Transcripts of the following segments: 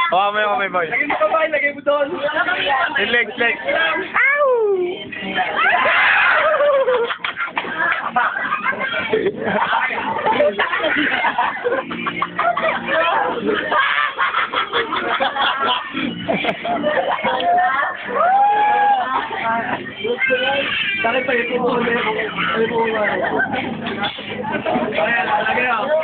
Hawa mo yung kamay, boy. Lagay mo kamay, lagay mo doon. Yung legs. Bakit pa ito mo? Ayan, lagay mo.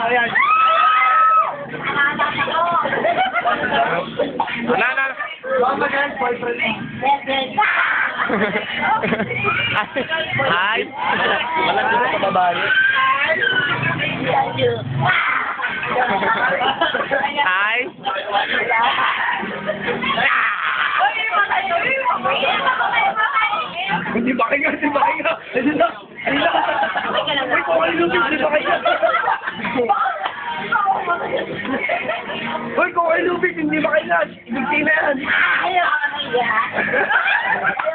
Ayan. Hi. Malaki sa babae. Hi. Hindi ba kayo? Uy, kung ano yung hindi ba kayo? Uy, kung ano lubig, hindi ba kayo? Ibigti na yan.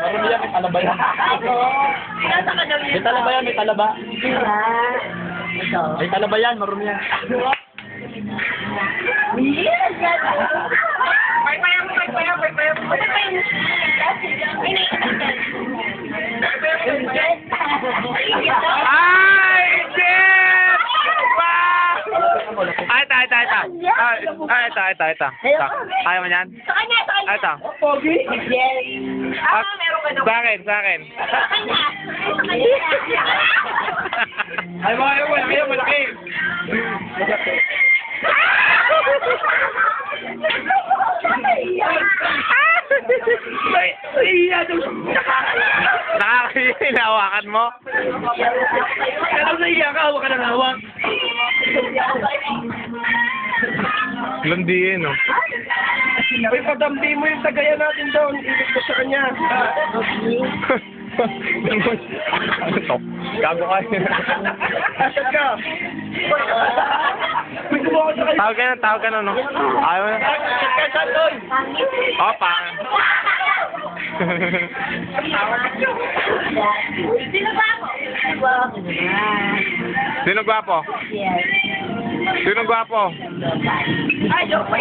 Marami yan, may talaba yan. May talaba yan, may talaba. May talaba yan, marami yan. Ay, Jeff! Ito. Ayaw mo yan? Sa kanya. Ito. Pogi? Yes. Meron ka daw. Sa akin. Sa kanya. Ay, malaki. Nakakahiya, hinahawakan mo? Kaya sa iya ka, hawak ka ng hawak. Landiin, no? Uy, padambi mo yung tagaya natin doon. Ibig ko sa kanya. Ano to? Gago ka. Asad ka. Uy, kumuha ka sa kanya. Tawag ka na, no? Ayaw na. Asad ka, saan doon? Opa. Sino ba ako? Sino gwapo? Yes. Sino gwapo? Ay, joke pa